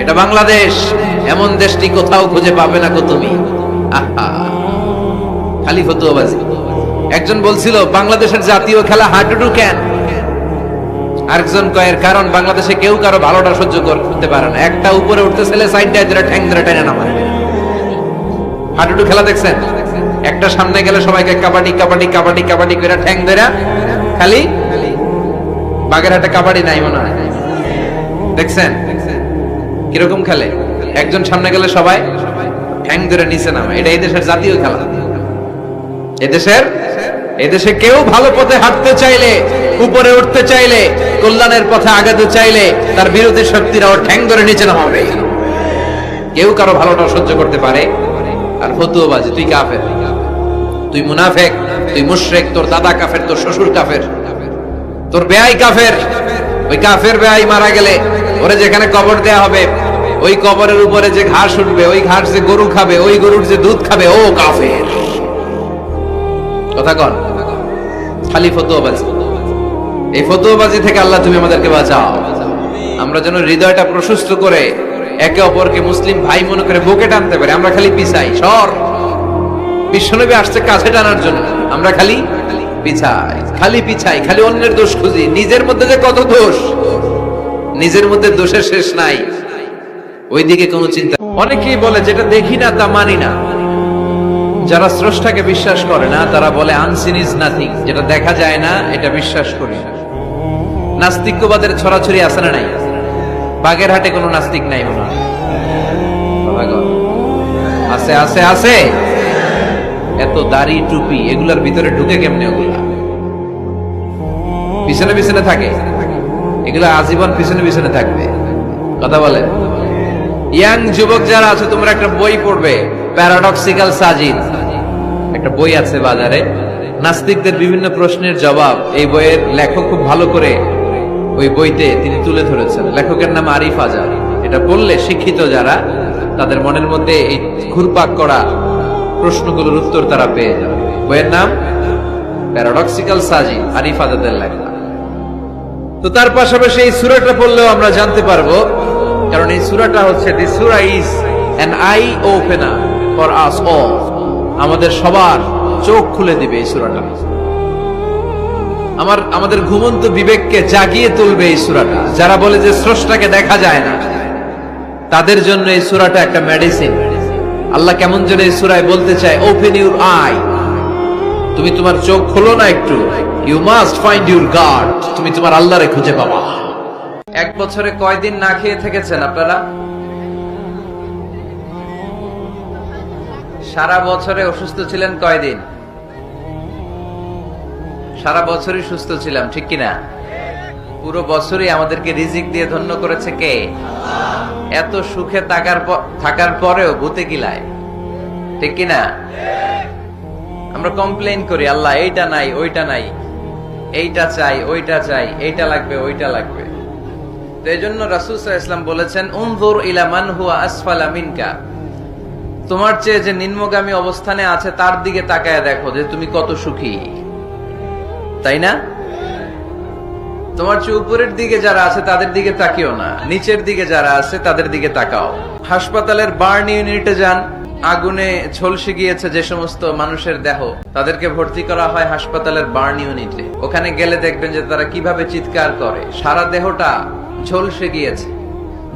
এটা বাংলাদেশ, এমন দেশটি কোথাও খুঁজে পাবে না গো তুমি। আহা, খালি ফতুয়াবাজি। একজন বলছিল বাংলাদেশের জাতীয় খেলা হাডুডু কেন, আরেকজন কয়ের কারণ বাংলাদেশে কেউ কারো ভালোটা সহ্য করতে পারে না। একটা উপরে উঠতে ছেলে সাইডটায় ধরে ঠ্যাং ধরে টেনে নামায়। হাডুডু খেলা দেখছেন? একটা সামনে গেলে সবাইকে কাবাডি কাবাডি কাবাডি কাবাডি করে ঠ্যাং ধরে, খালি বাগেরহাটে কাবাডি নাই মনে হয়, দেখছেন কিরকম খেলে? একজন সামনে গেলে সবাই ঠ্যাং ধরে নিচে নামে। এটা এই দেশের জাতীয় খেলা। এদেশে কেউ ভালো পথে হাঁটতে চাইলে, উপরে উঠতে চাইলে, কল্যাণের পথে আগাতে চাইলে তার বিরোধী শক্তিরা ওর ঠ্যাং ধরে নিচে নামাবে। কেউ কারো ভালোটা সহ্য করতে পারে? আর ফতুয়াবাজি, তুই কাফের, তুই মুনাফেক, তুই মুশরিক, তোর দাদা কাফের, তোর শ্বশুর কাফের, তোর বেয়াই কাফের। ওই কাফের বেয়াই মারা গেলে ওরে যেখানে কবর দেয়া হবে, ওই কবরের উপরে যে ঘাস উঠবে, ওই ঘাস যে গরু খাবে, ওই গরুর যে দুধ খাবে, ও কাফের। কথা কন, খালি ফতুয়াবাজি। এই ফতুয়াবাজি থেকে আল্লাহ তুমি আমাদেরকে বাঁচাও। আমরা যেন হৃদয়টা প্রশস্ত করে একে অপরকে মুসলিম ভাই মনে করে বুকে টানতে পারি। আমরা খালি পিছাই, সর বিশ্বনবী আসছে কাছে টানার জন্য, আমরা খালি পিছাই, খালি পিছাই, খালি অন্যের দোষ খুঁজি। নিজের মধ্যে যে কত দোষ, নিজের মধ্যে দোষের শেষ নাই, ওইদিকে কোনো চিন্তা। অনেকেই বলে যেটা দেখি না তা মানি না। যারা স্রষ্টাকে বিশ্বাস করে না তারা বলে আনসিন ইজ নাথিং, যেটা দেখা যায় না এটা বিশ্বাস করি না। নাস্তিক্যবাদের ছড়াছড়ি আছে না নাই? বাগেরহাটে কোনো নাস্তিক নাই মনে হয়? আছে আছে আছে। এত দাড়ি টুপি এগুলার ভিতরে ঢুকে কেমনে? ওগুলা পিছনে পিছনে থাকে, এগুলা আজীবন পিছনে পিছনে থাকবে। কথা বলে ইয়াং যুবক যারা আছে, তোমরা একটা বই পড়বে, প্যারাডক্সিক্যাল সাজিদ, একটা বই আছে বাজারে, নাস্তিকদের বিভিন্ন প্রশ্নের জবাব। এই বইয়ের লেখক খুব ভালো করে ওই বইতে তিনি তুলে ধরেছেন। লেখকের নাম আরিফ আজাদ। এটা পড়লে শিক্ষিত যারা, তাদের মনের মধ্যে এই ঘুরপাক করা প্রশ্নগুলোর উত্তর তারা পেয়ে যাবে। বইয়ের নাম প্যারাডক্সিক্যাল সাজিদ, আরিফ আজাদের লেখা। তো তার পাশাপাশি এই সূরাটা পড়লেও আমরা জানতে পারবো, কারণ এই সূরাটা হচ্ছে দি সূরা is an eye opener for us all. আমাদের সবার চোখ খুলে দিবে এই সূরাটা। আমাদের ঘুমন্ত বিবেককে জাগিয়ে তুলবে এই সূরাটা। যারা বলে যে স্রষ্টাকে দেখা যায় না, তাদের জন্য এই সূরাটা একটা মেডিসিন। আল্লাহ কেমন যেন এই সূরায় বলতে চায়, ওপেন ইউর আই, তুমি তোমার চোখ খোলো না একটু, you must find your God, তুমি তোমার আল্লাহরে খুঁজে পাবা। এক বছরে কয়দিন না খেয়ে থেকেছেন আপনারা? সারা বছরে অসুস্থ ছিলেন কয়দিন? সারা বছরই সুস্থ ছিলাম, ঠিক কিনা? পুরো বছরই আমাদেরকে রিজিক দিয়ে ধন্য করেছে কে? এত সুখে থাকার পরেও ভূতে কিলায়, ঠিক কিনা? আমরা কমপ্লেইন করি, আল্লাহ এইটা নাই, ওইটা নাই, এইটা চাই, ওইটা চাই, এইটা লাগবে, ওইটা লাগবে। তো এই জন্য রাসূল সাল্লাল্লাহু আলাইহি ওয়াসাল্লাম বলেছেন, উনজুর ইলা মান হুয়া আসফালা মিনকা, তোমার চেয়ে যে নিম্নগামী অবস্থানে আছে তার দিকে তাকায় দেখো যে তুমি কত সুখী, তাই না? তোমার চেয়ে উপরের দিকে যারা আছে তাদের দিকে তাকিও না, নিচের দিকে যারা আছে তাদের দিকে তাকাও। হাসপাতালের বার্ন ইউনিটে যান, আগুনে ঝলসে গিয়েছে যে সমস্ত মানুষের দেহ, তাদেরকে ভর্তি করা হয় হাসপাতালের বার্ন ইউনিটে। ওখানে গেলে দেখবেন যে তারা কিভাবে চিৎকার করে, সারা দেহটা ঝলসে গিয়েছে,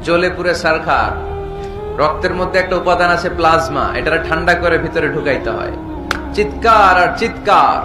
জ্বলে পুড়ে ছারখার। রক্তের মধ্যে একটা উপাদান আছে প্লাজমা, এটা ঠান্ডা করে ভিতরে ঢুকাইতে হয়। চিৎকার আর চিৎকার।